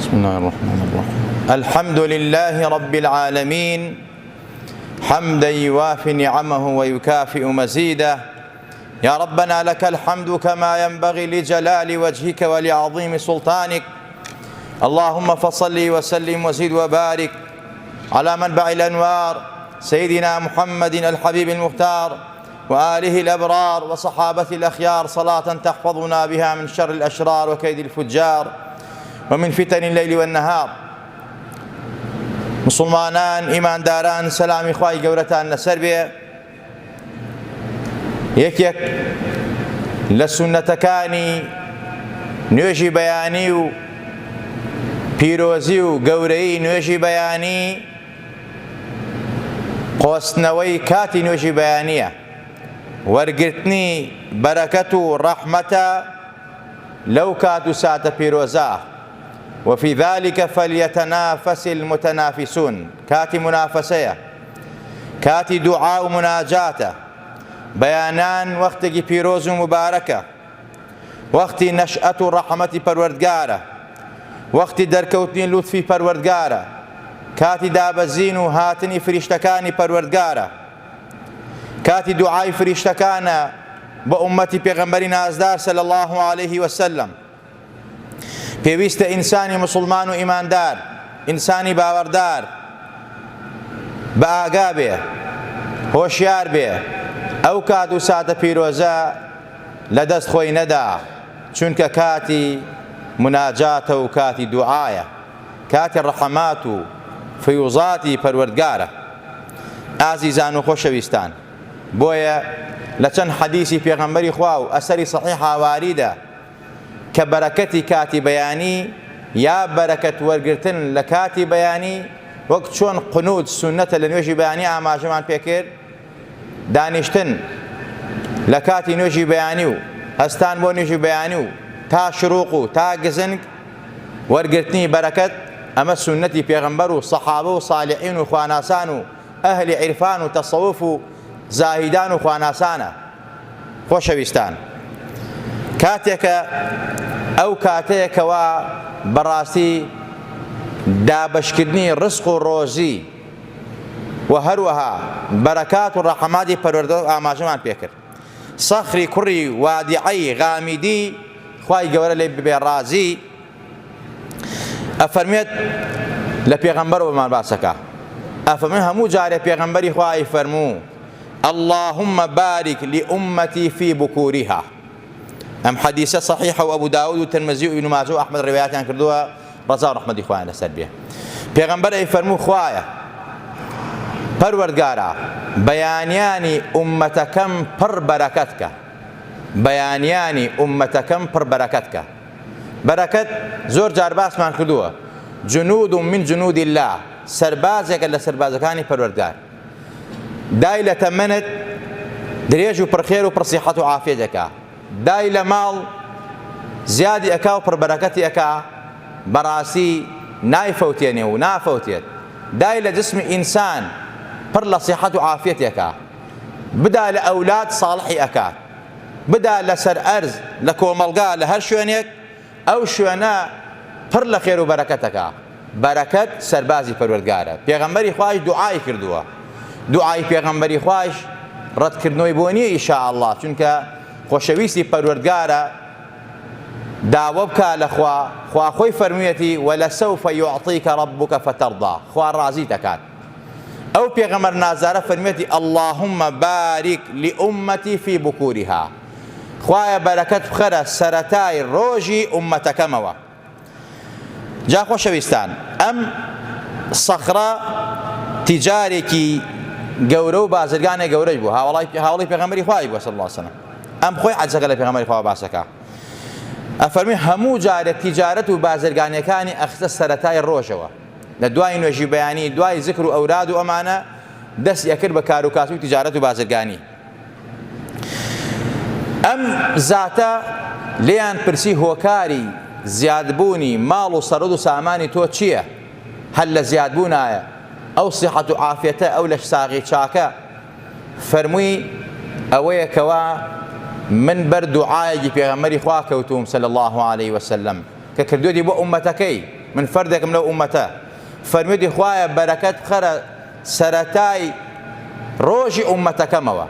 بسم الله الرحمن الرحيم. الحمد لله رب العالمين حمدا يوافي نعمه ويكافئ مزيده. يا ربنا لك الحمد كما ينبغي لجلال وجهك ولعظيم سلطانك. اللهم فصل وسلم وزد وبارك على منبع الأنوار سيدنا محمد الحبيب المختار وآله الأبرار وصحابة الأخيار، صلاة تحفظنا بها من شر الأشرار وكيد الفجار ومن فتن الليل والنهار. مسلمانان ئیمانداران، سەلامی خوای گەورەتان لەسەر بێ. یەکێک لە سونەتەکانی نوێژی بەیانی و پیرۆزی و گەورەی نوێژی بەیانی قۆستنەوەی کاتی نوێژی بەیانیە، وەرگرتنی بەرەکەت و ڕەحمەتە لەو کات و ساتە پیرۆزە. وفي ذلك فليتنافس المتنافسون. كاتي منافسية، كاتي دعاء ومناجاته، بيانان وقتي بيروز مباركة، وقتي نشأة رحمة پروردگارة، وقتي دركوتني لطفي پروردگارة، كاتي دابزين هاتني فريشتكاني پروردگارة، كاتي دعاء فريشتكانا بأمتي پیغمبر نازدار صلى الله عليه وسلم. پێویستە ئینسانی مسلمان و ئیماندار، ئینسانی باوەڕدار بە ئاگا بێ، هۆشیار بێ، ئەو کات و ساتە پیرۆزە لەدەست خۆی نەدا، چونکە کاتی مناجاتە و کاتی دوعایە، کاتی ڕەحەمات و فیوزاتی پەروەردگارە. ئازیزان و خۆشەویستان، بۆیە لە چەند حەدیسی پێغەمبەری خوا و ئەسەری سەحیحا واریدە کە بەرەکەتی کاتی بەیانی یا بەرەکەت وەرگرتن لە کاتی بەیانی وەک چۆن قنوت سونەتە لە نوێژی بەیانی ئاماژەمان پێکرد، دانیشتن لە کاتی نوێژی بەیانی و هەستان بۆ نوێژی بەیانی و تا شروق و تا گزنگ وەرگرتنی بەرەکەت، ئەمە سونەتی پێغەمبەر و سەحابە و ساڵحین و خواناسان و ئەهلی عیرفان و تەسەووف و زاهیدان و خواناسانە. خۆشەویستان، کاتێکە ئەو کاتەیەکەوە بەڕاستی دابەشکردنی ڕزق و ڕۆزی و هەروەها بەرەکات و ڕەحەماتی پەروەردگار ئاماژەمان پێکرد. سەخری کوڕی وادیعەی غامیدی خوای گەورە لێ ببێ ڕازی ئەفەرمێت لە پێغەمبەرەوەمان باسەکە، ئەفەرمێت هەموو جارێ پێغەمبەری خوای فەرموو اللهم بارك لأمتي في بكورها. ئەم حەدیسە صحیحە و ئەبوو داود و ترمزی و ئیبن ماجە و ئەحمەد ڕێوایەتیان کردووە، ڕەزا و ڕەحمەتی خوایان لەسەر بێ. پێغەمبەر فەرموو خوایە پەروەردگارە بەیانیانی ئومەتەکەم پڕ بەرەکەت کە، بەیانیانی ئومەتەکەم پڕ بەرەکەت کە. بەرەکەت زۆر جار باسمان کردووە، جنود من جنود الله، سەربازێکە لە سەربازەکانی پەروەردگار. دای لە تەمەنت درێژ و پڕخێر و پڕسیحەت و عافیەتەکە، دای لە ماڵ زیادی ئەکا و پڕبەرەکەتی ئەکا، بەڕاستی نایفەوتێنێ و نافەوتێت. دای لە جسمی ئینسان پڕ لە سیحەت و عافیەتێکە، بدا لە ئەولاد ساڵحی ئەکات، بدا لەسەر ئەرز لە کۆمەڵگا لە هەر شوێنێک، ئەو شوێنە پڕ لە خێر و بەرەکەتەکە. بەرەکەت سەربازی پەروەردگارە. پێغەمبەری خوایش دوعای کردووە، دوعای پێغەمبەری خوایش ڕەتکردنەوەی بۆ نییە ئینشاءالله، چونکە خۆشەویستی پەروەردگارە داوە بکە لە خوا خۆی فەرموویەتی وەلەسەوفە یوعطیکە ڕەبوکە فەتەڕضا، خوا ڕازی دەکات. ئەو پێغەمبەر نازارە فەرموویەتی اللهم بارك لأمتي في بكورها، خوایە بەرەکەت بخەرە سەرەتای ڕۆژی ئومەتەکەمەوە. جا خۆشەویستان، ئەم سەخرە تیجارێکی گەورە و بازرگانێک گەورەی بوو، هاوڵی پێغەمبەری خوای بووە صلی الله علیه وسلم. ئەم خۆی عەجزەکە لە پێغەمبەری خوا باسەکە، ئەفەرمی هەموو جارە تیجارەت و بازرگانیەکانی ئەخستە سەرەتای ڕۆژەوە، لە دوای نوێژی بەیانی، دوای زیکر و ئەوراد و ئەمانە دەستی ئەکرد بە کار و کاسب و تیجارەت و بازرگانی. ئەم زاتە لێیان پرسی هۆکاری زیادبوونی ماڵ و سەرۆد و سامانی تۆ چییە؟ هەل لە زیادبوونایە ئەو سیحەت و عافیەتە ئەو لە ساغی چاکە؟ فەرمووی ئەوەیە کەوا من بەر دوعایەکی پێغەمبەری خوا کەوتوم صلی الله عليه وسلم کە کردوێتی بۆ ئومەتەکەی من فردێکم لەو ئومەتە فەرموویەتی خوایە بەرەکەت بخەرە سەرەتای ڕۆژی ئومەتەکەمەوە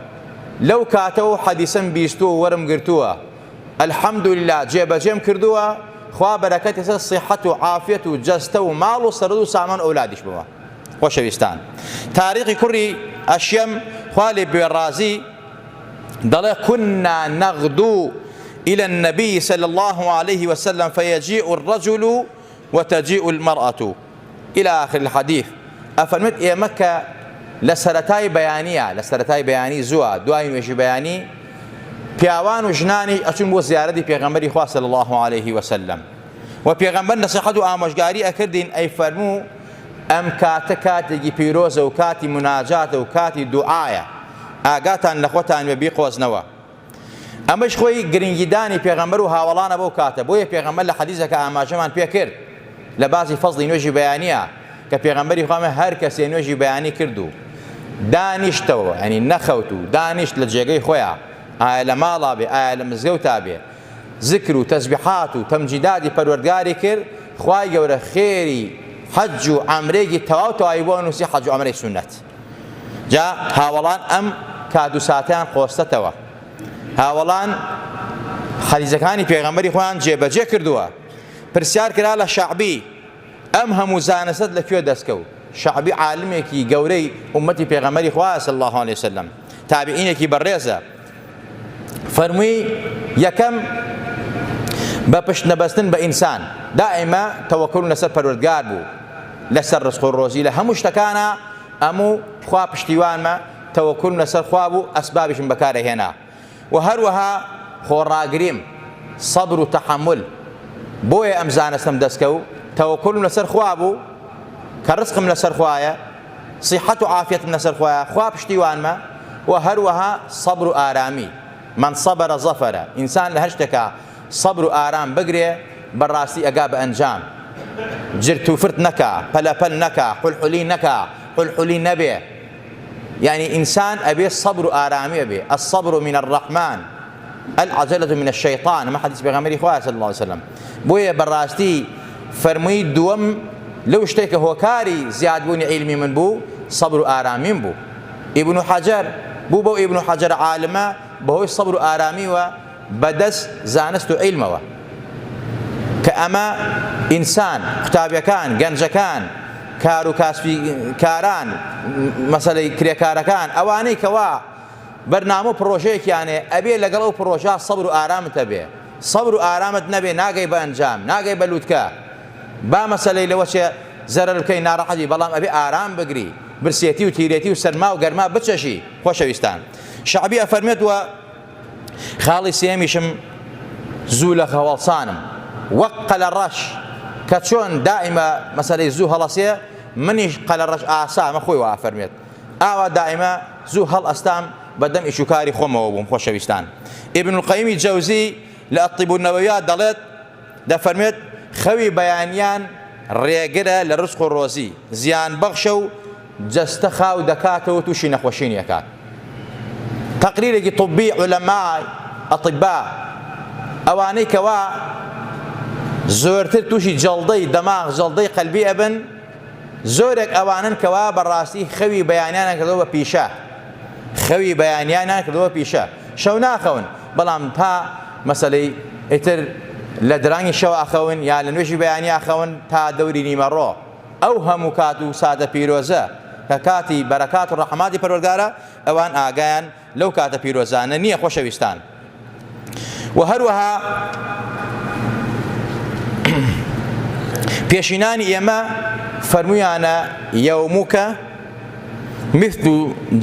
لەو کاتەوە حەدیسەم بیستووە و وەرم گرتووە الحەمدوللا جێبەجێم کردووە خوا بەرەکەتی سەر سیحەت و عافیەت و جەستە و ماڵ و سەرد و سامان ئەولادیش بووە. خۆشەویستان تاریقی کوڕی ئەشیەم خوا لێ بێڕازی دەڵێ كنا نغدو إلى النبي صلى الله عليه وسلم فيجيء الرجل وتجيء المرأة إلى آخر الحديث. أفرمت إيه مكة لسرتاي بياني زوا دوای نوێژی بەیانی پیاوان و ژنانی ئەچون بۆ زیارەتی پێغەمبەری خوا صلی الله عليه وسلم و پێغەمبەر نەسیحەت و ئامۆژگاری ئەکردین ئەی فەرموو ئەم کاتە کاتێکی پیرۆزە و کاتی مناجاتە و کاتی دوعایە ئاگاتان لە خۆتان بێ بیقۆزنەوە. ئەمەش خۆی گرنگیدانی پێغەمبەر و هاوڵانە بەو کاتە بۆیە پێغەمبەر لە حەدیثەکە ئاماژەمان پێ کرد لە بازی فەزڵی نوێژی بەیانیە کە پێغەمبەری خوامە هەر کەسێ نوێژی بەیانی کرد و دانیشتەوە ینی نەخەوت و دانیشت لە جێگەی خۆیان ئایا لە ماڵا بێ ئایا لە مزگەوتا بێ ذکر و تەسبیحات و تەمجیداتی پەروەردگاری کرد خوای گەورە خێری حەج و عەمرێکی تەواو تەواوی بۆ نووسی حەج و عەمرەی سونەت. جا هاوڵان ئەم کات و ساتیان خۆستەتەوە هاوڵان حەدیثەکانی پێغەمبەری خۆیان جێبەجێ کردووە. پرسیار کرا لە شەعبی ئەم هەموو زانست لەکوێ دەستکەوت؟ شەعبی عالمێکی گەورەی ئومەتی پێغەمبەری خوا صلی الله عليه وسلم تابعینێکی بەڕێزە فەرمووی یەکەم بە پشت نەبەستن بە ئینسان دائیمە تەوەکل لەسەر پەروەردگار بوو لەسەر ڕزق و ڕۆزی لە هەموو شتەکانە ئەموو خوا پشتیوانمە تەوەکل لەسەر خوا بوو ئەسبابیشم بەکارەهێنا و هەروەها خۆڕاگریم سەبر و تەحەمل بۆیە ئەم زانستم دەستکەوت تەوەکلم لەسەر خوا بوو کە ڕزقم لەسەر خوایە صیحەت و عافیەتم لەسەر خوایە خوا پشتیوانمە و هەروەها سەبر و ئارامی من صبر ظفر ئینسان لە هەر شتێکە سەبر و ئارام بگرێ بەڕاستی ئەگا بە ئەنجام جرت و فرت نەکا پەلەپەل نەکا حولحولی نەکا حولحولی نەبێ يعني إنسان أبي الصبر آرامي أبي الصبر من الرحمن العجلة من الشيطان ما حديث بيغمبري خواه صلى الله عليه وسلم بويا براستي فرمي دوم لو اشتيك هو كاري زياد بوني علمي من بو صبر آرامي بو ابن حجر بو ابن حجر عالمه بهو الصبر آرامي وبدس زانست علمه كأما إنسان كتابي كان جنجا كان كارو كاسبي كاران مثلا كريكاركان اواني كوا برنامج بروجيك يعني ابي لقلو بروجا صبر وآرام تبي صبر وآرام نبي ناقي بانجام ناقي بلوتكا با مثلا لو شيء زرر كاين نار حدي بلام ابي آرام بقري برسيتي وتيريتي وسرما وقرما بتشي خوشويستان شعبي افرمت و خالي سيميشم زول خوالصانم وقل الرش كتشون دائما مثلا زو هلاسيه منيش قال الرش اسام اخوي وافرميت اوا دائما زو هل استام بدم اشكاري خومه وبم خوشويستان ابن القيم الجوزي للطب النبويات دلت دفرميت خوي بيانيان ريغره للرزق الروزي زيان بخشو جستخا ودكاتو توشي نخوشين يكات تقرير طبي علماء اطباء اواني كوا زۆرتر تووشی جەڵدەی دەماغ جەڵدەی قەلبی ئەبن زۆرێک ئەوانن کەوا بەڕاستی خەوی بەیانیانە کردەوە بە پیشە خەوی بەیانیانە کردەوە پیشە شەو ناخەون بەڵام تا مەسەلەی ئیتر لە درانگی شەو ئاخەون یا لە نوێژی بەیانی ئاخەون تا دەوری نیمەڕۆ ئەو هەموو کات و سادە پیرۆزە کە کاتی بەرەکات و ڕەحماتی پەروەردگارە ئەوان ئاگایان لەو کاتە پیرۆزانە نییە خۆشەویستان و هەروەها پێشینانی ئێمە فەرموویانە یەوموکە مثل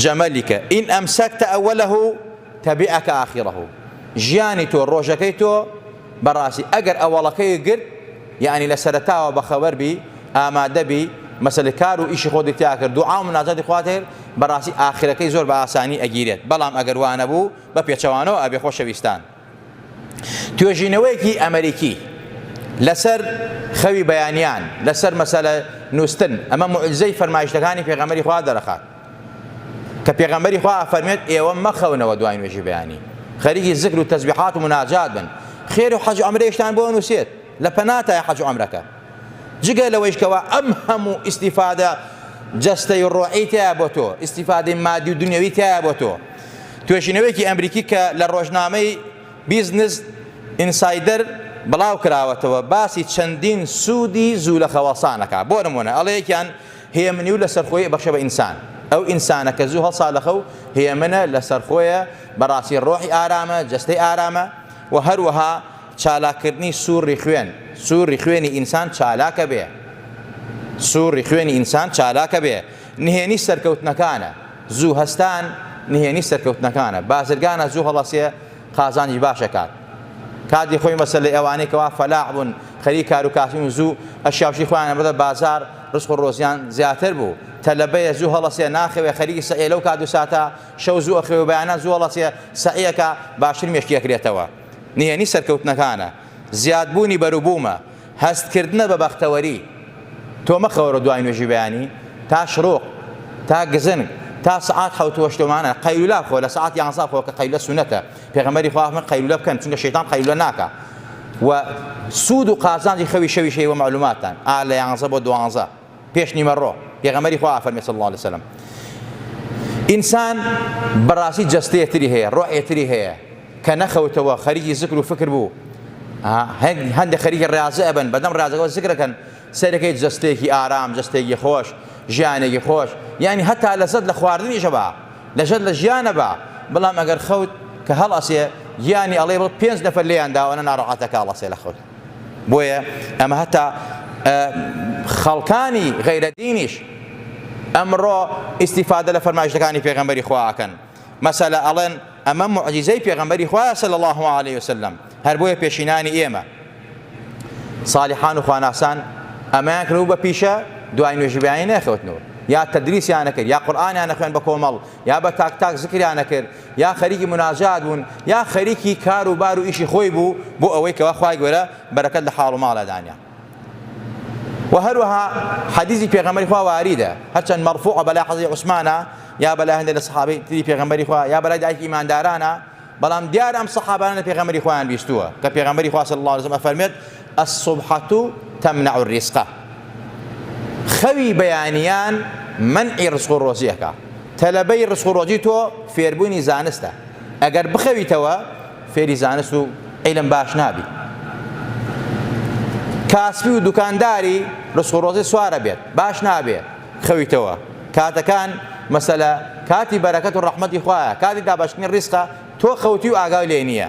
جەمەلیکە ئین ئەمسەکتە ئەوەلەهو تەبیعەکە ئاخیرەهو ژیانی تۆ ڕۆژەکەی تۆ بەڕاستی ئەگەر ئەوەڵەکەی گرت یعنی لە سەرەتاوە بەخەوەر بی ئامادە بی مەسەلەی کار و ئیشی خۆت تیا کرد دوعا و مناجاتی خوات کرد بەڕاستی ئاخرەکەی زۆر بە ئاسانی ئەگیرێت بەڵام ئەگەر وانە بوو بە پێچەوانەوە ئەبێ خۆشەویستان توێژینەوەیەکی ئەمریکی لەسەر خەوی بەیانیان لەسەر مەسەلە نووسن ئەمە موعجزەی فەرمایشتەکانی پێغەمبەری خوا دەرەخات کە پێغەمبەری خوا فەرمێت ئێوە مەخەونەوە دوای نوێژی بەیانی خەریکی ذکر و تەسبیحات و مناجات بن خێر و حەج و عەمرەیشتان بۆ نووسێت لە پەناتایە حەج و عەمرەکە جگە لەوەیشکەوە ئەم هەموو ئیسیفادە جەستەی ڕۆحی تایە بۆ تۆ، ئیسیفادەی مادی و دنیەوی تایە بۆ تۆ. توێژینەوەیەکی ئەمریکی کە لە ڕۆژنامەی بیزنس ئینسایدەر بڵاو کراوەتەوە باسی چەندین سوودی زوو لە خەوەسانەکە. بۆ نمونە ئەڵەیەکیان هێمنی و لەسەر خۆی بەخشە بە ئینسان، ئەو ئینسانە کە زوو هەڵساڵەخە و هێمنە لەسەر خۆیە بەڕاستی ڕۆحی ئارامە، جەستەی ئارامە و هەروەها چالاکردنی سووڕی خوێن، سووڕی خوێنی ئینسان چالاکە بێ، سووڕی خوێنی ئینسان چالاکە بێ. نهێنی سەرکەوتنەکانە، زوو هەستان نهێنی سەرکەوتنەکانە. بازرگانە زوو هەڵەسێ قازانی باشەکات، کاتی خۆی مەسەلەی ئەوانەی کەوا فەلاح بوون، خەریک کار و کاسبی و زوو ئەشیاوشی خۆیان بەدە بازار ڕزق و ڕۆزیان زیاتر بوو. تەلەبەیە زوو هەڵەسێ ناخەوێ خەریکی سەعی لەو کات و ساتە شەو زوو ئەخەوێ بەیانە زوو هەڵەسێ سەعیەکە باشتر مێشکیەکرێتەوە. نهێنی سەرکەوتنەکانە، زیادبوونی بەروبوومە، هەستکردنە بە بەختەوەری. تۆ مەخەوەرە دوای نوێژی بەیانی تا شڕۆق تا گزنگ تا سعات حوت وەشتۆمانە قەیلولا خۆ لە سعات 11 خۆ کە قەیلولە سونەتە. پێغەمبەری خوا فەرمووی قەیلولە بکەن چونکە شەیطان قەیلولە ناکە. و سوود و قازانجی خەوی شەوی شەیوە معلوماتان لە 11 بۆ 12 پێش نیمەڕۆ پێغەمبەری خوا فەرمووی صلی الله علیه وسلم. ئینسان بەڕاستی جەستەیەتری هەیە، ڕۆحێتری هەیە کە نەخەوتەوە خەریکی زکر و فکر بوو. هەندێک خەریکی ڕاضی ئەبن بەدەم ڕازەکەەوە زکرەکەن سەرەکەی جەستەیەکی ئارام، جەستەیەکی خۆش، ژیانێکی خۆش، یعنی هەتا لەزەت لە خواردنیشە بە، لەژەت لە ژیانە بە. بەڵام ئەگەر خەوت کە هەڵئەسێ یانی ئەڵێ بڵ 5 نەفەر لێیان داوەنە ناڕەحەتەکە هەڵەسێ لە خەوت. بۆیە ئەمە هەتا خەڵکانی غەیرەدینیش ئەمڕۆ ئیستیفادە لە فەرمایشتەکانی پێغەمبەری خوا ئەکەن. مەسەلە ئەڵێن ئەمە موعجیزەی پێغەمبەری خوا صلی الله علیه وسلم، هەر بۆیە پێشینانی ئێمە سالیحان و خواناسان ئەمەیان کردو بە پیشە دوای نوێژی بەیانی نەخەوتنەوە، یا تەدریسیان نەکرد، یا قورئانیان نەخوێن بە کۆمەڵ، یا بە تاک تاک زکریان نەکرد، یا خەریکی مناجات بوون، یا خەریکی کار و بار و ئیشی خۆی بوو بۆ ئەوەی کەوا خوای گەورە بەرەکەت لە حاڵ و ماڵە دانیا. و هەروەها حەدیثی پێغەمبەری خوا واریدە، هەرچەند مەرفوعە بەلای حەزرەتی عوسمانە یا بەلای هەندێک لە سەحابەی تری پێغەمبەری خوا یا بەلای دایکی ئیماندارانە، بەڵام دیارە ئەم سەحابانە لە پێغەمبەری خوایان بیستووە کە پێغەمبەری خوا صلی الله علیه وسلم ئەفەرمێت الصبحة تمنع الرزق. خەوی بەیانیان منعی ڕزق و ڕۆزیەکە. تەلەبەی ڕزق و ڕۆزی تۆ فێربوونی زانستە، ئەگەر بخەویتەوە فێری زانست و عیلم باش نابی. کاسبی و دوکانداری ڕزق و ڕۆزی سوارە بێت باش نابێت خەویتەوە. کاتەکان مەسەلە کاتی بەرەکەت و ڕەحمەتی خوایە، کاتی دابەشکردنی ڕزقە، تۆ خەوتی و ئاگای لێ نییە.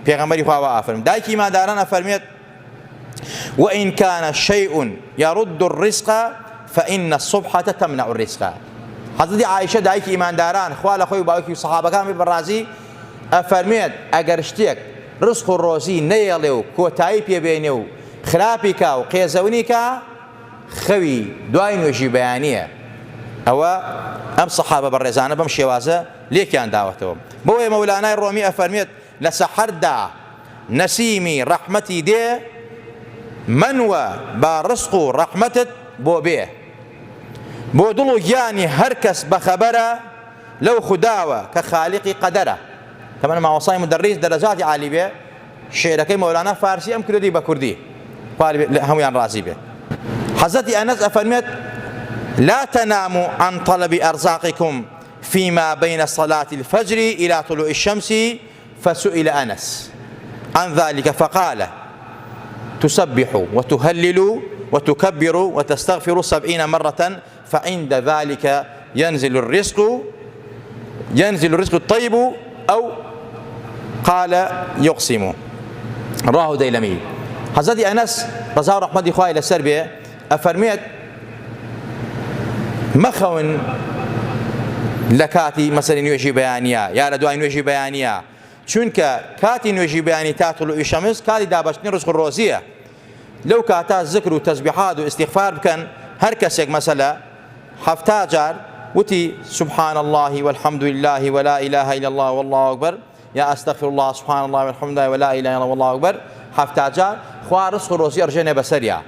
پێغەمبەری خوا ئەفەرمێت، دایکی ئیمانداران ئەفەرمێت وإن كان شيء يرد الرزق فإن الصبحة تمنع الرزق. حضرت عائشة دایکی ئیمانداران خوا لە خۆی و باوکی و سەحابەکانی بەڕازی ئەفەرمێت ئەگەر شتێک ڕزق و ڕۆزی نەیەڵێ و کۆتایی پێبێنێ و خراپی کا و قێزەونی کا خەوی دوای نوێژی بەیانیە. ئەوە ئەم سەحابە بەڕێزانە بەم شێوازە لێکیان داوەتەوە. بۆیە مەولانای ڕۆمی ئەفەرمێت لە سەحەردا نەسیمی ڕەحمەتی دێ منوە با ڕزق و ڕەحمەتت بۆ بێ، بۆ دڵ و گیانی هەر کەس بەخەبەرە لەو خودداوە کە خالیقی قەدەرە. کەمە ماوەسای مدەڕیس دەرەجاتی عالی بێ، شێعرەکەی مەولانە فارسی ئەم کردی بە کوردی هەمویان ڕازی بێ. حەزەتی ئەنەس ئەفەرمێت لا تناموا عن طلب أرزاقكم فيما بين صلاة الفجر إلى طلوع الشمس. فسئل أنس عن ذلك فقال تسبحوا وتهللوا وتكبروا وتستغفروا 70 مرة فعند ذلك ينزل الرزق الطيب أو قال يقسم. رواه ديلمي. حضرت أنس رضا رحمة إخوائي للسربية أفرميت مەخەون لە کاتی مەسەلەی نوێژی بەیانیە یا لە دوای نوێژی بەیانیە، چونکە کاتی نوێژی بەیانی تا طلوعی شەمس کاتی دابەشکردنی ڕزق و ڕۆزیە. لەو کاتا زکر و تەسبیحات و ئیستیغفار بکەن. هەر کەسێک مەسەلە 70 جار وتی سبحان الله والحمد لله ولا إله إلا الله والله أكبر، یا أستغفر الله سبحان الله والحمد لله ولا إله إلا الله والله أكبر 70 جار، خوا ڕزق و ڕۆزی ئەڕژێنێ بەسەریا.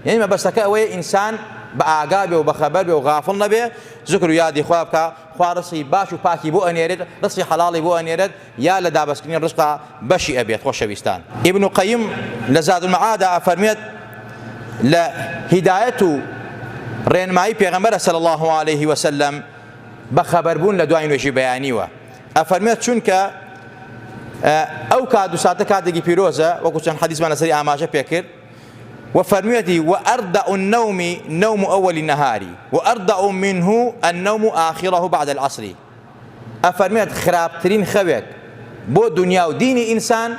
یعنی مەبەستەکە ئەوەیە ئینسان بە ئاگا بێ و بەخەبەر بێ و غافڵ نەبێ، زکر و یادی خوا بکە، خوا ڕزقی باش و پاکی بۆ ئەنێرێت، ڕزقی حەڵاڵی بۆ ئەنێرێت، یا لە دابەستکردنی ڕزقا بەشی ئەبێت. خۆشەویستان، ئیبن قەیم لە زاد المەعادە ئەفەرمێت لە هیدایەت و ڕێنمایی پێغەمبەرە صلی الله عليه وسلم بەخەبەربوون لە دوای نوێژی بەیانیوە. ئەفەرمێت چونکە ئەو کات و ساتە کاتێکی پیرۆزە، وەکو چەند حەدیثمان لەسەری ئاماژە پێکرد، وفرميتي وأردأ النوم نوم أول النهار وأردأ منه النوم آخره بعد العصر. أفرميت خرابترين خويك بو دنيا وديني إنسان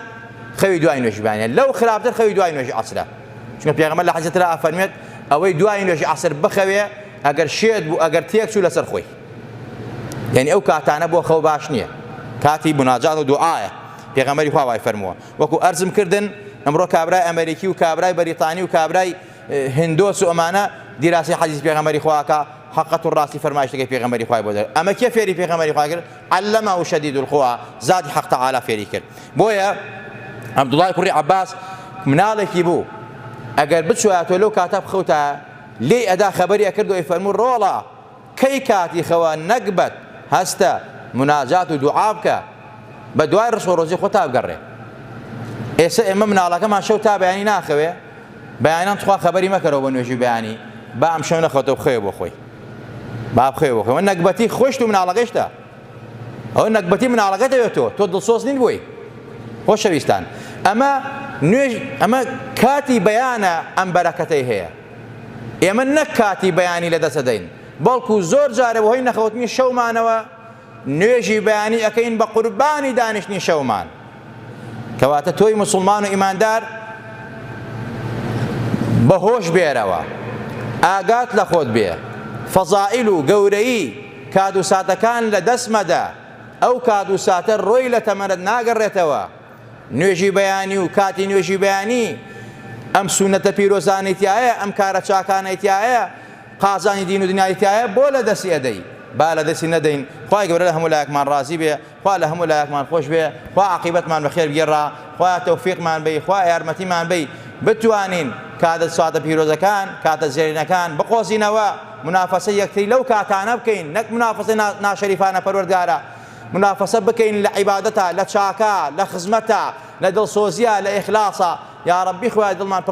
خوي دوای نوێژی بەیانیە، لەو خراپتر خوي دوای نوێژی عەسرە. چونکە پێغەمبەر لە حەدیثێکدا ئەفەرمێت ئەوەی دوای نوێژی عەسر بخەوێ ئەگەر شێت بوو ئەگەر تێک چوو لەسەر خۆی، یعنی ئەو کاتانە بۆ خەو باش نییە، کاتی مناجات و دوعایە. پێغەمبەری خوا وای فەرمووە، وەکو ئەرزم کردن ئەمڕۆ کابرای ئەمریکی و کابرای بەریتانی و کابرای هندۆس و ئەمانە دیراسی حەدیث پێغەمبەری خواکە حقەت و ڕاستی فەرمایشتەکەی پێغەمبەری خوای بۆ دەر. ئەمە کێ فێری پێغەمبەری خوا کرد؟ عەلەمەهو شەدید القووا، زاتی حەق تەعالا فێری کرد. بۆیە عەبدوڵای کوڕی عەباس مناڵێکی بوو، ئەگەر بچواتۆ لەو کاتە بخەوتە لێی ئەدا خەبەری ئەکرد و ئەیفەرموو ڕۆڵە کەی کاتی خەوە نەکبەت هەستە مناجات و دوعا بکە بە دوای ڕزق و ڕۆزی خۆ تا بگەڕێ. ئێستا ئێمە مناڵەکەمان شەو تا بەیانی ناخەوێ، بەیانیان تخوا خەبەری مەکەرەوە بە نوێژی بەیانی، با ئەم شەو نەخەوتەوە بخەوێ بۆ خۆی، با بخەوێ بۆ خۆی. ئەوە نەکبەتی خۆشت و مناڵەکەشتە، ئەوە نەکبەتی مناڵەکە دەوێتەوە، تۆ دڵسۆز نین بۆی. خۆشەویستان، ئەمە کاتی بەیانە ئەم بەرەکەتەی هەیە. ئێمە نەک کاتی بەیانی لەدەست دەدەین، بەڵکو زۆر جارە بەهۆی نەخەوتنی شەومانەوە نوێژی بەیانی ئەکەین بە قوربانی دانیشتنی شەومان. کەواتە تۆی موسڵمان و ئیماندار بەهۆش بێرەوە، ئاگات لە خۆت بێ، فەزائیل و گەورەیی کات و ساتەکان لە دەست مەدە، ئەو کات و ساتە ڕۆی لە تەمەنت ناگەڕێتەوە. نوێژی بەیانی و کاتی نوێژی بەیانی ئەم سونەتە پیرۆزانێتیایە، ئەم کارە چاکانێتیایە، قازانی دین و دنیایەتیایە بۆ لە دەستی ئەدەی، با لە دەستی نەدەین. خوای گەورە لە هەموو لایەکمان ڕازی بێ، خوا لە هەموو لایەکمان خۆش بێ، خوا عاقیبەتمان بەخێر بگێڕا، خوا تەوفیقمان بێ، خوا یارمەتیمان بێ، بتوانین کاتە سواتە پیرۆزەکان کاتە زێرینەکان بقۆزینەوە، منافەسە یەکتری لەو کاتانە بکەین، نەک منافەسە ناشەریفانە پەروەردگارە، منافەسە بکەین لە عیبادەتە، لە چاکە، لە خزمەتە، لە دڵسۆزیە، لە ئیخلاسە. یا ربی خوای دڵمان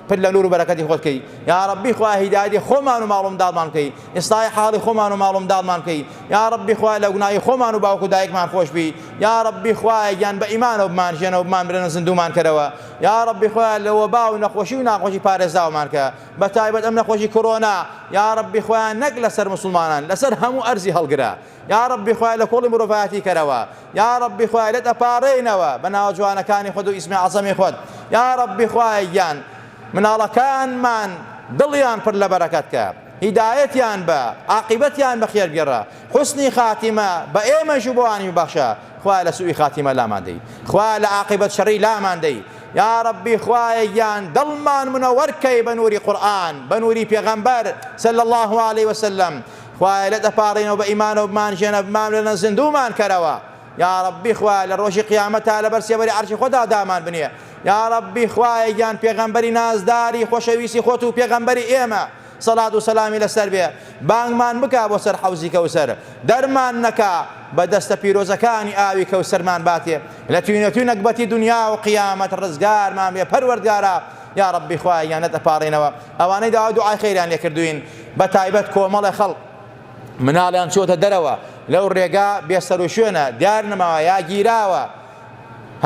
پڕ لە نور و بەرەکەتی خۆت کەی، یا ربی خوای هیدایەتی خۆمان و ماڵ و منداڵمان بکەی، ئیسلاحی حاڵی خۆمان و ماڵ و منداڵمان بکەی، یا ربی خوای لە گوناهی خۆمان و باوک و دایکمان خۆش بی، یا ربی خوای گیان بە ئیمانەوە بمانژێنەوە بمان برێنە زیندومان کەرەوە، یا ربی خوای لە وەبا و نەخۆشی و ناخۆشی پارێزراومان کە، بە تایبەت ئەم نەخۆشی کۆرۆنا، یا ربی خوای نەک لەسەر موسڵمانان لەسەر هەموو ئەرزی هەڵگرە، یا ربی خوای لە کۆڵی مرۆڤایەتی کەرەوە، یا ربی خوای لێت ئەپارڕێنەوە بە ناو جوانەکانی خۆت و ئیسمی عەزەمی خۆت، یا ربی خوای گیان مناڵەکانمان دڵیان پڕ لە بەرەکەت کە، هیدایەتیان بە، عاقیبەتیان بەخێر بگێڕە، حوسنی خاتیمە بە ئێمەش و بۆوانی ببەخشە، خوای لە سوئی خاتیمە لامان دەی، خوای لە عاقیبەت شەڕی لامان دەی، یا ربی خوای گیان دڵمان منەوەرکەی بە نووری قورئان، بە نووری پێغەمبەر صلی الله علیه وسلم، خوای لێت ئەپارڕێنەوە بە ئیمانەوە بمانژێنە بمان لەنە زیندومان کەرەوە، یا ربی خوای لە ڕۆژی قیامەتە لەبەر سێبەری عەرشی خۆدا دامان بنێ، یا ربی خوای گیان پێغەمبەری نازداری خۆشەویستی خۆت و پێغەمبەری ئێمە سەڵات و سەلامی لەسەر بێ، بانگمان بکە بۆ سەر حەوزی کەوسەر، دەرمان نەکا بە دەستە پیرۆزەکانی ئاوی کەوسەرمان باتێ، لە توینەتوی نەکبەتی دنیا و قیامەت ڕزگارمان بێ پەروەردگارە، یا ربی خوای گیان لێت ئەپارڕێنەوە. ئەوانەی داوا دوعای خەیریان لێ کردوین، بە تایبەت کۆمەڵی خەڵک مناڵیان چۆتە دەرەوە لەو ڕێگا بێسەر و شوێنە دیار نەماوە یا گیراوە،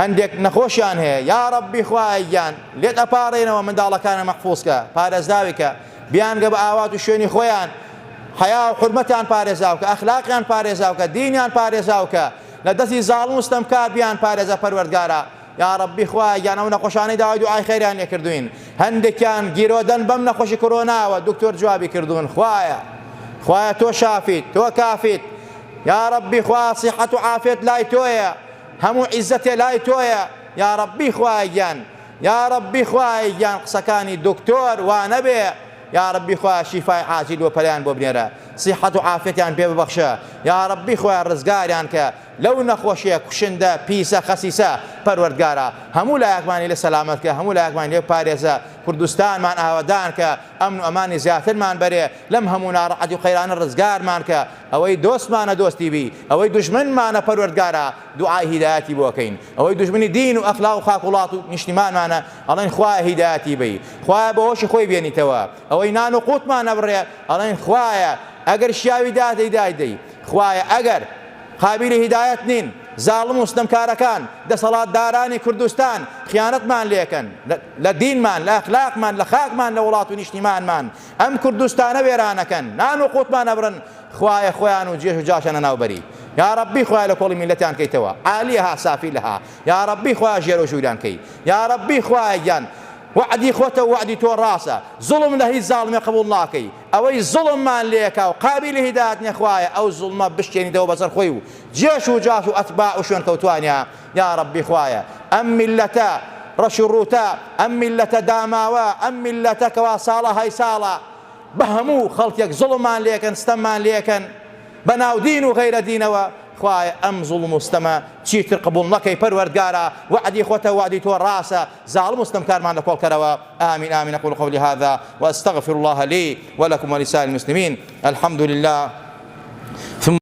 هەندێک نەخۆشیان هەیە، یا ربی خوای گیان لێت ئەپارڕێنەوە منداڵەکانە مەحفوظکە، پارێزراویکە، بیانگە بە ئاوات و شوێنی خۆیان، حیا و حورمەتیان پارێزاوکە، ئەخلاقیان پارێزاوکە، دینیان پارێزاوکە، لە دەستی زاڵم و ستەمکار بیان پارێزە پەروەردگارە، یا ربی خوای گیان ئەو نەخۆشانەی داوای دوعای خەیریان لێ کردوین، هەندێکیان گیرۆدەن بەم نەخۆشی کۆرۆناوە، دکتۆر جوابی کردوون، خوایە تۆ شافیت، تۆ کافیت، یا ربی خوای صحەت و عافیت لای تۆیە، هەموو عیزەتێ لای تۆیە، یا ربی خوای گیان، یا ربی خوای گیان قسەکانی دکتۆر وا نەبێ، یا ربی خوای شیفای عاجل و پەلیان بۆ بنێرە، صحەت و عافیەتیان پێ ببەخشە، یا ربی خوای ڕزگاریان کە، لەو نەخۆشیە کوشندە پیسە خەسیسە پەروەردگارە هەموو لایەکمانی لێ سەلامەتکە هەموو لایەکمانی لێ پارێزە کوردستانمان ئاوادان کە ئەمن و ئەمانی زیاترمان بەرێ لەم هەموو ناڕەحەتی و قەیرانە ڕزگارمان کە ئەوەی دۆستمانە دۆستی بی ئەوەی دوژمنمانە پەروەردگارە دوعای هیدایەتی بۆکەین ئەوەی دوژمنی دین و ئەخلاق و خاک وڵات و نیشتیمانمانە ئەڵێن خوایە هیدایەتی بی خوایە بەهۆشی خۆی بێنیتەوە ئەوەی نان و قوتمانە بڕێ ئەڵێن خوایە ئەگەر شیاوی دادەی دایدەی خوایە ئەگەر قابلی هیدایەت نین زاڵم و ستەمکارەکان دەسەڵاتدارانی کوردستان خیانەتمان لێکەن لە دینمان لە ئەخلاقمان لە خاکمان لە وڵات و نیشتیمانمان ئەم کوردستانە وێرانەکەن نان و قوتمان ئەبرن خوایە خۆیان و جێژ و جاشانە ناوبەری یا ربی خوایە لە کۆڵی میلەتیان کەیتەوە عالیەها سافی لەها یا ربی خوایە ژێر و ژووران کەی یا ربی خوایە گیان وعدی خۆتە و وعدی تۆ ڕاستە زوڵم لە هیچ زاڵمێ قبوڵ ناکەی ئەوەی زوڵممان لێکا و قابلی هیدایەت نییە خوایە ئەو زوڵمە بشکێنیتەوە بەسەر خۆی و جێش و جاش و ئەتباع و شوێن کەوتوانیە یا ربی خوایە ئەم میلەتە ڕەش و ڕووتە ئەم میلەتە داماوە ئەم میلەتە کەوا ساڵە های ساڵە بە هەموو خەڵکێک زوڵممان لێکەن ستەممان لێکەن بە ناو دین و غەیرە دینەوە خوایە ئەم زوڵم و ستەمە چیتر قبوڵ نەکەی پەروەردگارە وعدی خۆتە وعدی تۆ ڕاستە زاڵم و ستەمکارمان لەکۆڵکەرەوە آمين آمين أقول قولي هذا وأستغفر الله لي ولكم ولسائر المسلمين الحمد لله ثم